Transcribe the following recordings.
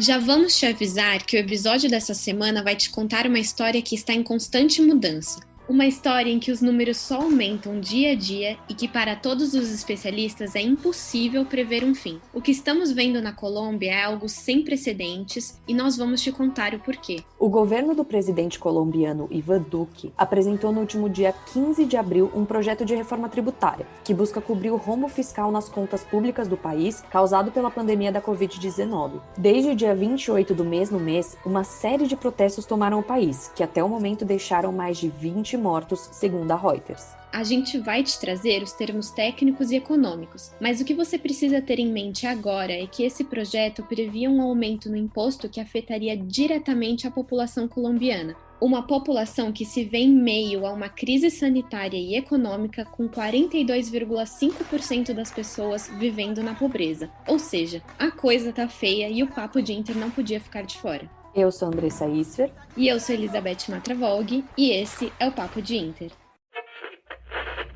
Já vamos te avisar que o episódio dessa semana vai te contar uma história que está em constante mudança. Uma história em que os números só aumentam dia a dia e que, para todos os especialistas, é impossível prever um fim. O que estamos vendo na Colômbia é algo sem precedentes e nós vamos te contar o porquê. O governo do presidente colombiano Iván Duque apresentou no último dia 15 de abril um projeto de reforma tributária que busca cobrir o rombo fiscal nas contas públicas do país causado pela pandemia da Covid-19. Desde o dia 28 do mesmo mês, uma série de protestos tomaram o país, que até o momento deixaram mais de 20 mortos, segundo a Reuters. A gente vai te trazer os termos técnicos e econômicos, mas o que você precisa ter em mente agora é que esse projeto previa um aumento no imposto que afetaria diretamente a população colombiana. Uma população que se vê em meio a uma crise sanitária e econômica com 42,5% das pessoas vivendo na pobreza. Ou seja, a coisa tá feia e o Papo de Inter não podia ficar de fora. Eu sou Andressa Isfer. E eu sou Elizabeth Matravolg e esse é o Papo de Inter.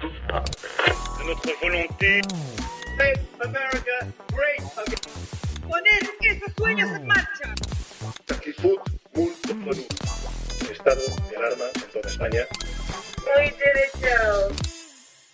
De notre volonté. Make America great again. Poner esos sueños en marcha. Actitud muito produto. Estado de alarma en toda España. We did it, Joe.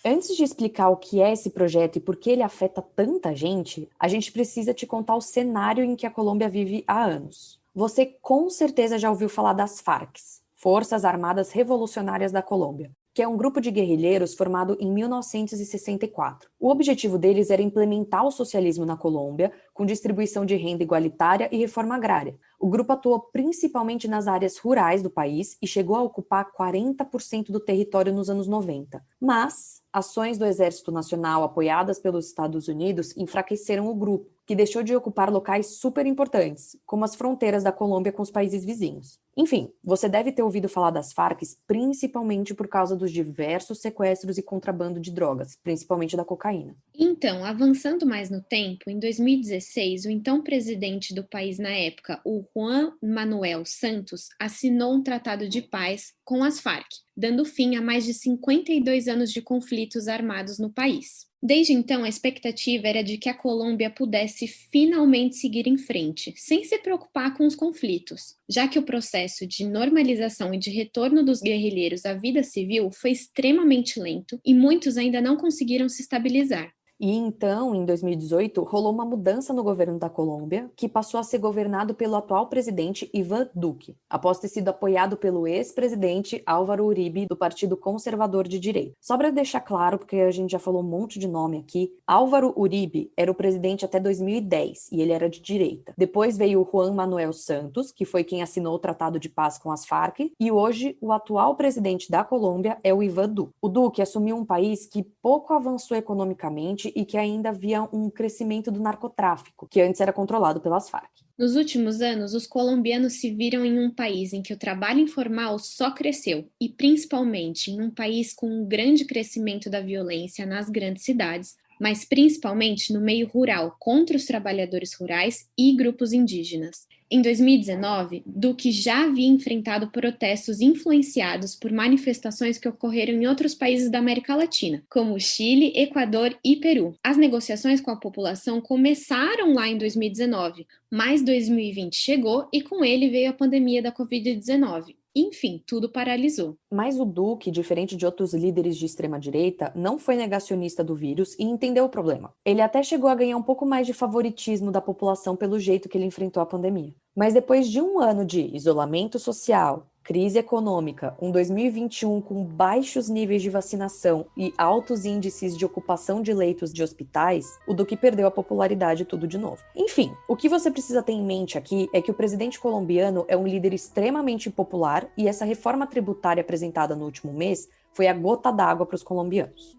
Antes de explicar o que é esse projeto e por que ele afeta tanta gente, a gente precisa te contar o cenário em que a Colômbia vive há anos. Você com certeza já ouviu falar das FARC, Forças Armadas Revolucionárias da Colômbia, que é um grupo de guerrilheiros formado em 1964. O objetivo deles era implementar o socialismo na Colômbia, com distribuição de renda igualitária e reforma agrária. O grupo atuou principalmente nas áreas rurais do país e chegou a ocupar 40% do território nos anos 90. Mas ações do Exército Nacional apoiadas pelos Estados Unidos enfraqueceram o grupo, que deixou de ocupar locais super importantes, como as fronteiras da Colômbia com os países vizinhos. Enfim, você deve ter ouvido falar das FARC principalmente por causa dos diversos sequestros e contrabando de drogas, principalmente da cocaína. Então, avançando mais no tempo, em 2016, o então presidente do país na época, o Juan Manuel Santos, assinou um tratado de paz com as FARC, dando fim a mais de 52 anos de conflitos armados no país. Desde então, a expectativa era de que a Colômbia pudesse finalmente seguir em frente, sem se preocupar com os conflitos, já que o processo de normalização e de retorno dos guerrilheiros à vida civil foi extremamente lento e muitos ainda não conseguiram se estabilizar. E então, em 2018, rolou uma mudança no governo da Colômbia, que passou a ser governado pelo atual presidente Iván Duque, após ter sido apoiado pelo ex-presidente Álvaro Uribe, do Partido Conservador de Direita. Só para deixar claro, porque a gente já falou um monte de nome aqui, Álvaro Uribe era o presidente até 2010, e ele era de direita. Depois veio o Juan Manuel Santos, que foi quem assinou o Tratado de Paz com as FARC, e hoje o atual presidente da Colômbia é o Iván Duque. O Duque assumiu um país que pouco avançou economicamente e que ainda havia um crescimento do narcotráfico, que antes era controlado pelas FARC. Nos últimos anos, os colombianos se viram em um país em que o trabalho informal só cresceu, e principalmente em um país com um grande crescimento da violência nas grandes cidades, mas principalmente no meio rural, contra os trabalhadores rurais e grupos indígenas. Em 2019, Duque já havia enfrentado protestos influenciados por manifestações que ocorreram em outros países da América Latina, como Chile, Equador e Peru. As negociações com a população começaram lá em 2019, mas 2020 chegou e com ele veio a pandemia da Covid-19. Enfim, tudo paralisou. Mas o Duque, diferente de outros líderes de extrema-direita, não foi negacionista do vírus e entendeu o problema. Ele até chegou a ganhar um pouco mais de favoritismo da população pelo jeito que ele enfrentou a pandemia. Mas depois de um ano de isolamento social, crise econômica, um 2021 com baixos níveis de vacinação e altos índices de ocupação de leitos de hospitais, o Duque perdeu a popularidade tudo de novo. Enfim, o que você precisa ter em mente aqui é que o presidente colombiano é um líder extremamente impopular e essa reforma tributária apresentada no último mês foi a gota d'água para os colombianos.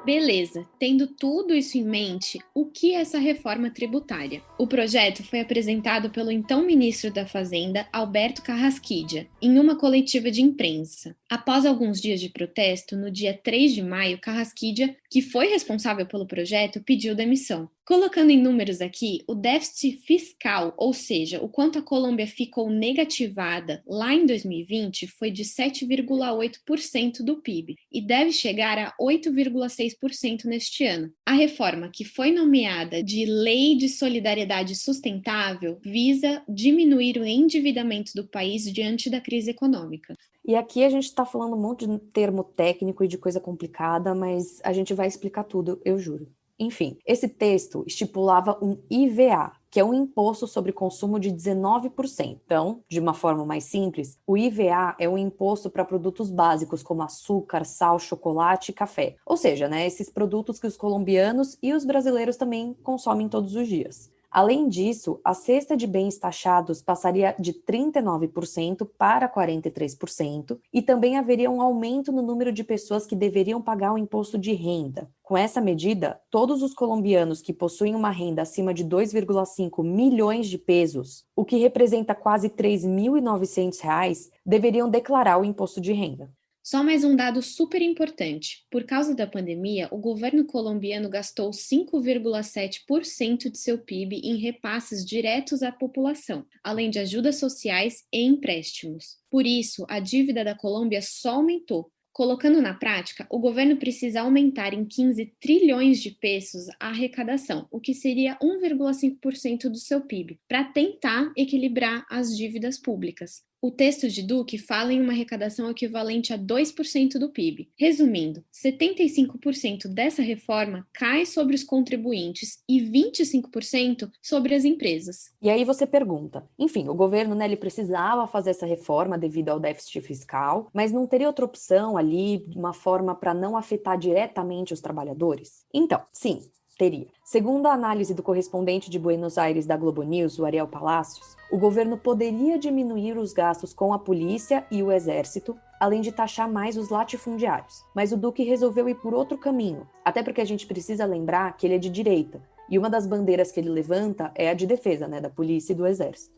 Beleza, tendo tudo isso em mente, o que é essa reforma tributária. O projeto foi apresentado pelo então ministro da Fazenda, Alberto Carrasquilla, em uma coletiva de imprensa. Após alguns dias de protesto, no dia 3 de maio, Carrasquilla, que foi responsável pelo projeto, pediu demissão. Colocando em números aqui, o déficit fiscal, ou seja, o quanto a Colômbia ficou negativada lá em 2020, foi de 7,8% do PIB e deve chegar a 8,6% neste ano. A reforma, que foi nomeada de Lei de Solidariedade Sustentável, visa diminuir o endividamento do país diante da crise econômica. E aqui a gente está falando um monte de termo técnico e de coisa complicada, mas a gente vai explicar tudo, eu juro. Enfim, esse texto estipulava um IVA, que é um imposto sobre consumo de 19%. Então, de uma forma mais simples, o IVA é um imposto para produtos básicos como açúcar, sal, chocolate e café. Ou seja, esses produtos que os colombianos e os brasileiros também consomem todos os dias. Além disso, a cesta de bens taxados passaria de 39% para 43% e também haveria um aumento no número de pessoas que deveriam pagar o imposto de renda. Com essa medida, todos os colombianos que possuem uma renda acima de 2,5 milhões de pesos, o que representa quase R$ 3.900, deveriam declarar o imposto de renda. Só mais um dado super importante. Por causa da pandemia, o governo colombiano gastou 5,7% de seu PIB em repasses diretos à população, além de ajudas sociais e empréstimos. Por isso, a dívida da Colômbia só aumentou. Colocando na prática, o governo precisa aumentar em 15 trilhões de pesos a arrecadação, o que seria 1,5% do seu PIB, para tentar equilibrar as dívidas públicas. O texto de Duque fala em uma arrecadação equivalente a 2% do PIB. Resumindo, 75% dessa reforma cai sobre os contribuintes e 25% sobre as empresas. E aí você pergunta, enfim, o governo ele precisava fazer essa reforma devido ao déficit fiscal, mas não teria outra opção ali, uma forma para não afetar diretamente os trabalhadores? Então, sim, teria. Segundo a análise do correspondente de Buenos Aires da Globo News, o Ariel Palacios, o governo poderia diminuir os gastos com a polícia e o exército, além de taxar mais os latifundiários. Mas o Duque resolveu ir por outro caminho, até porque a gente precisa lembrar que ele é de direita, e uma das bandeiras que ele levanta é a de defesa, da polícia e do exército.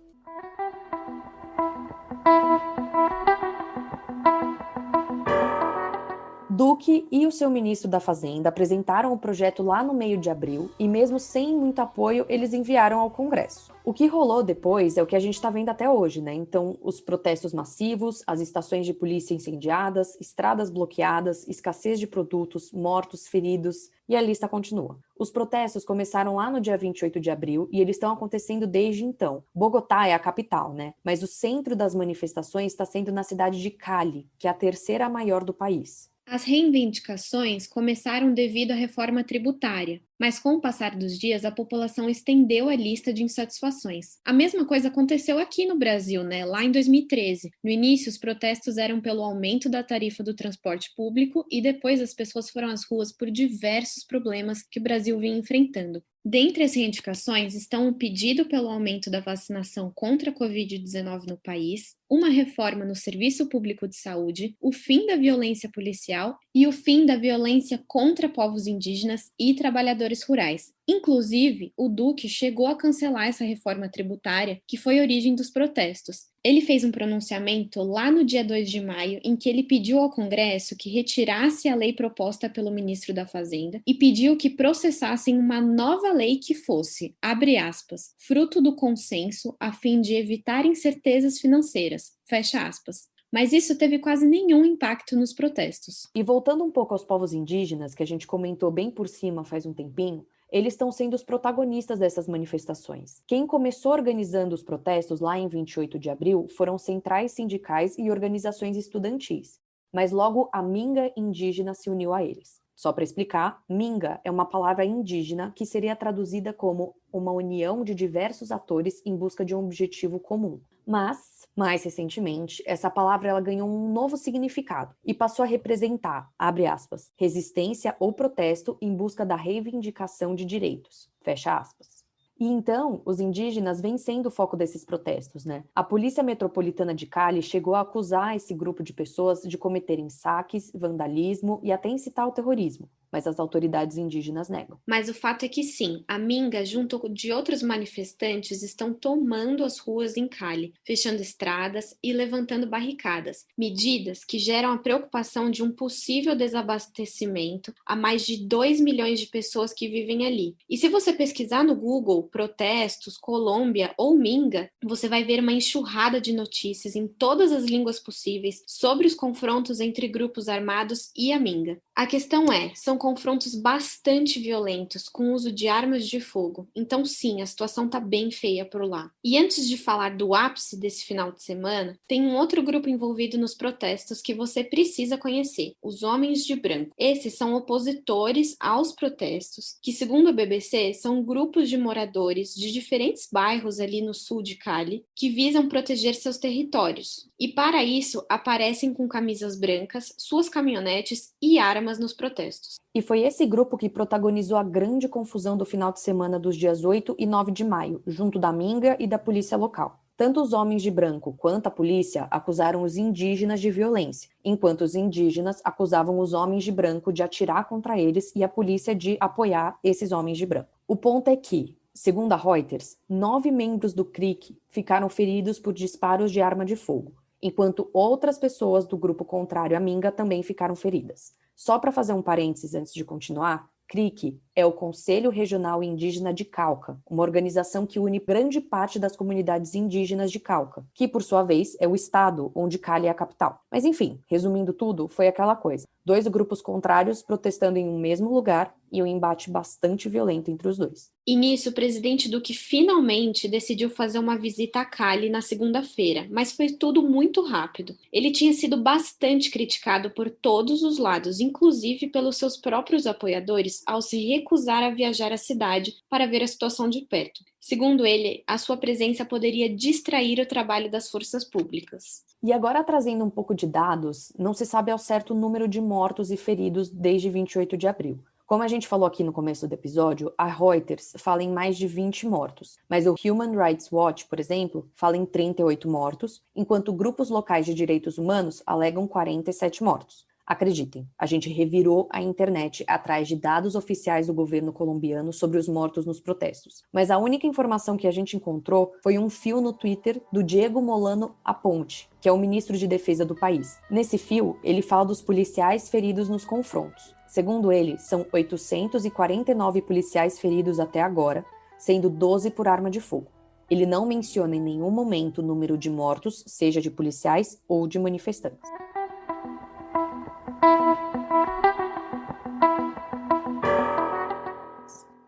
Duque e o seu ministro da Fazenda apresentaram o projeto lá no meio de abril e mesmo sem muito apoio, eles enviaram ao Congresso. O que rolou depois é o que a gente está vendo até hoje, Então, os protestos massivos, as estações de polícia incendiadas, estradas bloqueadas, escassez de produtos, mortos, feridos, e a lista continua. Os protestos começaram lá no dia 28 de abril e eles estão acontecendo desde então. Bogotá é a capital, Mas o centro das manifestações está sendo na cidade de Cali, que é a terceira maior do país. As reivindicações começaram devido à reforma tributária, mas com o passar dos dias a população estendeu a lista de insatisfações. A mesma coisa aconteceu aqui no Brasil, lá em 2013. No início, os protestos eram pelo aumento da tarifa do transporte público e depois as pessoas foram às ruas por diversos problemas que o Brasil vinha enfrentando. Dentre as reivindicações estão o pedido pelo aumento da vacinação contra a Covid-19 no país, uma reforma no Serviço Público de Saúde, o fim da violência policial e o fim da violência contra povos indígenas e trabalhadores rurais. Inclusive, o Duque chegou a cancelar essa reforma tributária, que foi a origem dos protestos. Ele fez um pronunciamento lá no dia 2 de maio, em que ele pediu ao Congresso que retirasse a lei proposta pelo ministro da Fazenda e pediu que processassem uma nova lei que fosse, abre aspas, fruto do consenso a fim de evitar incertezas financeiras, fecha aspas. Mas isso teve quase nenhum impacto nos protestos. E voltando um pouco aos povos indígenas, que a gente comentou bem por cima faz um tempinho, eles estão sendo os protagonistas dessas manifestações. Quem começou organizando os protestos lá em 28 de abril foram centrais sindicais e organizações estudantis, mas logo a Minga indígena se uniu a eles. Só para explicar, Minga é uma palavra indígena que seria traduzida como uma união de diversos atores em busca de um objetivo comum. Mas, mais recentemente, essa palavra ela ganhou um novo significado e passou a representar, abre aspas, resistência ou protesto em busca da reivindicação de direitos, fecha aspas. E então, os indígenas vêm sendo o foco desses protestos, A Polícia Metropolitana de Cali chegou a acusar esse grupo de pessoas de cometerem saques, vandalismo e até incitar o terrorismo. mas as autoridades indígenas negam. Mas o fato é que sim, a Minga, junto de outros manifestantes, estão tomando as ruas em Cali, fechando estradas e levantando barricadas, medidas que geram a preocupação de um possível desabastecimento a mais de 2 milhões de pessoas que vivem ali. E se você pesquisar no Google protestos, Colômbia ou Minga, você vai ver uma enxurrada de notícias em todas as línguas possíveis sobre os confrontos entre grupos armados e a Minga. A questão é, são confrontos bastante violentos, com uso de armas de fogo. Então sim, a situação tá bem feia por lá. E antes de falar do ápice desse final de semana, tem um outro grupo envolvido nos protestos que você precisa conhecer, os Homens de Branco. Esses são opositores aos protestos, que segundo a BBC, são grupos de moradores de diferentes bairros ali no sul de Cali, que visam proteger seus territórios. E para isso, aparecem com camisas brancas, suas caminhonetes e armas nos protestos. E foi esse grupo que protagonizou a grande confusão do final de semana dos dias 8 e 9 de maio, junto da Minga e da polícia local. Tanto os homens de branco quanto a polícia acusaram os indígenas de violência, enquanto os indígenas acusavam os homens de branco de atirar contra eles e a polícia de apoiar esses homens de branco. O ponto é que, segundo a Reuters, 9 membros do CRIC ficaram feridos por disparos de arma de fogo, enquanto outras pessoas do grupo contrário à Minga também ficaram feridas. Só para fazer um parênteses antes de continuar, CRIC é o Conselho Regional Indígena de Cauca, uma organização que une grande parte das comunidades indígenas de Cauca, que, por sua vez, é o estado onde Cali é a capital. Mas enfim, resumindo tudo, foi aquela coisa. 2 grupos contrários protestando em um mesmo lugar e um embate bastante violento entre os dois. E nisso, o presidente Duque finalmente decidiu fazer uma visita a Cali na segunda-feira, mas foi tudo muito rápido. Ele tinha sido bastante criticado por todos os lados, inclusive pelos seus próprios apoiadores, ao se recusar a viajar à cidade para ver a situação de perto. Segundo ele, a sua presença poderia distrair o trabalho das forças públicas. E agora, trazendo um pouco de dados, não se sabe ao certo o número de mortos e feridos desde 28 de abril. Como a gente falou aqui no começo do episódio, a Reuters fala em mais de 20 mortos, mas o Human Rights Watch, por exemplo, fala em 38 mortos, enquanto grupos locais de direitos humanos alegam 47 mortos. Acreditem, a gente revirou a internet atrás de dados oficiais do governo colombiano sobre os mortos nos protestos. Mas a única informação que a gente encontrou foi um fio no Twitter do Diego Molano Aponte, que é o ministro de defesa do país. Nesse fio, ele fala dos policiais feridos nos confrontos. Segundo ele, são 849 policiais feridos até agora, sendo 12 por arma de fogo. Ele não menciona em nenhum momento o número de mortos, seja de policiais ou de manifestantes.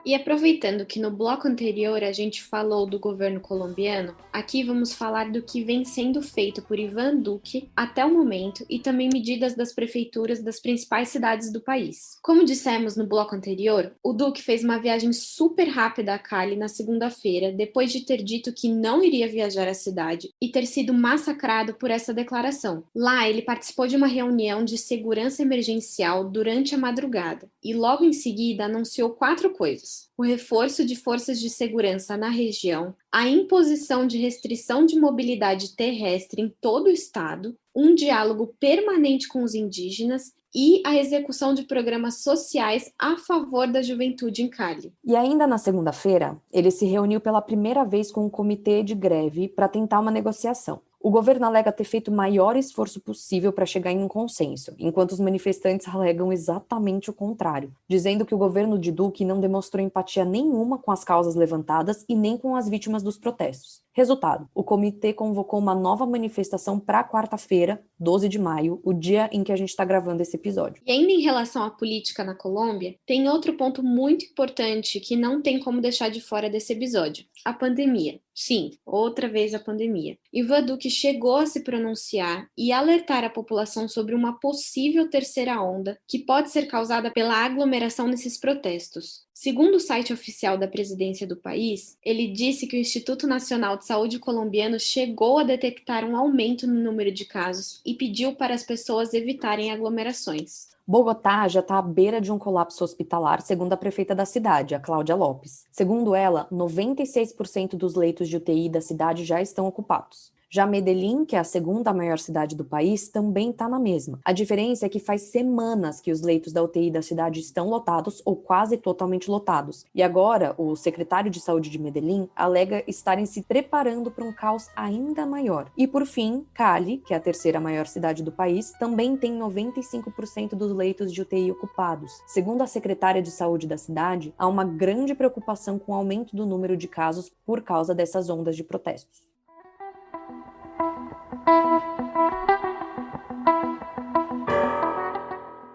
E aproveitando que no bloco anterior a gente falou do governo colombiano, aqui vamos falar do que vem sendo feito por Iván Duque até o momento e também medidas das prefeituras das principais cidades do país. Como dissemos no bloco anterior, o Duque fez uma viagem super rápida a Cali na segunda-feira, depois de ter dito que não iria viajar à cidade e ter sido massacrado por essa declaração. Lá, ele participou de uma reunião de segurança emergencial durante a madrugada e logo em seguida anunciou 4 coisas: o reforço de forças de segurança na região, a imposição de restrição de mobilidade terrestre em todo o estado, um diálogo permanente com os indígenas e a execução de programas sociais a favor da juventude em Cali. E ainda na segunda-feira, ele se reuniu pela primeira vez com o comitê de greve para tentar uma negociação. O governo alega ter feito o maior esforço possível para chegar em um consenso, enquanto os manifestantes alegam exatamente o contrário, dizendo que o governo de Duque não demonstrou empatia nenhuma com as causas levantadas e nem com as vítimas dos protestos. Resultado, o comitê convocou uma nova manifestação para quarta-feira, 12 de maio, o dia em que a gente está gravando esse episódio. E ainda em relação à política na Colômbia, tem outro ponto muito importante que não tem como deixar de fora desse episódio: a pandemia. Sim, outra vez a pandemia. Iván Duque chegou a se pronunciar e alertar a população sobre uma possível terceira onda que pode ser causada pela aglomeração nesses protestos. Segundo o site oficial da presidência do país, ele disse que o Instituto Nacional de Saúde colombiano chegou a detectar um aumento no número de casos e pediu para as pessoas evitarem aglomerações. Bogotá já está à beira de um colapso hospitalar, segundo a prefeita da cidade, a Cláudia Lopes. Segundo ela, 96% dos leitos de UTI da cidade já estão ocupados. Já Medellín, que é a segunda maior cidade do país, também está na mesma. A diferença é que faz semanas que os leitos da UTI da cidade estão lotados ou quase totalmente lotados. E agora, o secretário de saúde de Medellín alega estarem se preparando para um caos ainda maior. E por fim, Cali, que é a terceira maior cidade do país, também tem 95% dos leitos de UTI ocupados. Segundo a secretária de saúde da cidade, há uma grande preocupação com o aumento do número de casos por causa dessas ondas de protestos.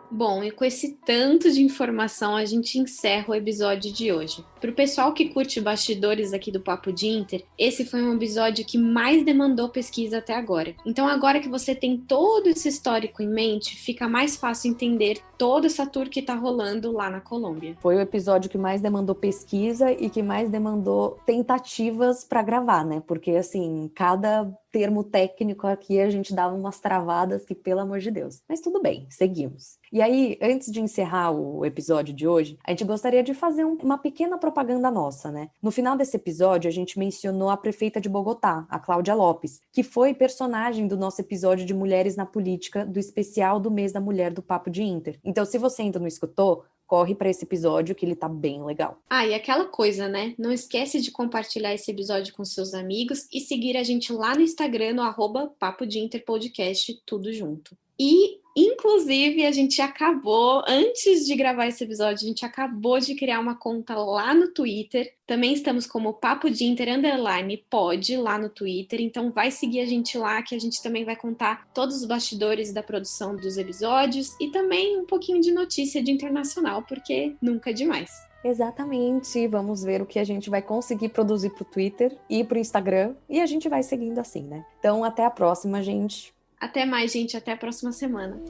Bom, e com esse tanto de informação, a gente encerra o episódio de hoje. Para o pessoal que curte bastidores aqui do Papo de Inter, esse foi um episódio que mais demandou pesquisa até agora. Então, agora que você tem todo esse histórico em mente, fica mais fácil entender toda essa tour que tá rolando lá na Colômbia. Foi o episódio que mais demandou pesquisa e que mais demandou tentativas para gravar, né? Porque, assim, cada termo técnico aqui a gente dava umas travadas que, pelo amor de Deus. Mas tudo bem, seguimos. E aí, antes de encerrar o episódio de hoje, a gente gostaria de fazer uma pequena propaganda nossa, né? No final desse episódio, a gente mencionou a prefeita de Bogotá, a Cláudia Lopes, que foi personagem do nosso episódio de Mulheres na Política, do especial do Mês da Mulher do Papo de Inter. Então, se você ainda não escutou, corre para esse episódio que ele tá bem legal. Ah, e aquela coisa, né? Não esquece de compartilhar esse episódio com seus amigos e seguir a gente lá no Instagram, no @Papo de Inter Podcast, tudo junto. E, inclusive, a gente acabou, antes de gravar esse episódio, a gente acabou de criar uma conta lá no Twitter. Também estamos como Papo de Inter _pod lá no Twitter. Então vai seguir a gente lá, que a gente também vai contar todos os bastidores da produção dos episódios e também um pouquinho de notícia de internacional, porque nunca é demais. Exatamente, vamos ver o que a gente vai conseguir produzir pro Twitter e pro Instagram, e a gente vai seguindo assim, né? Então, até a próxima, gente. Até mais, gente. Até a próxima semana.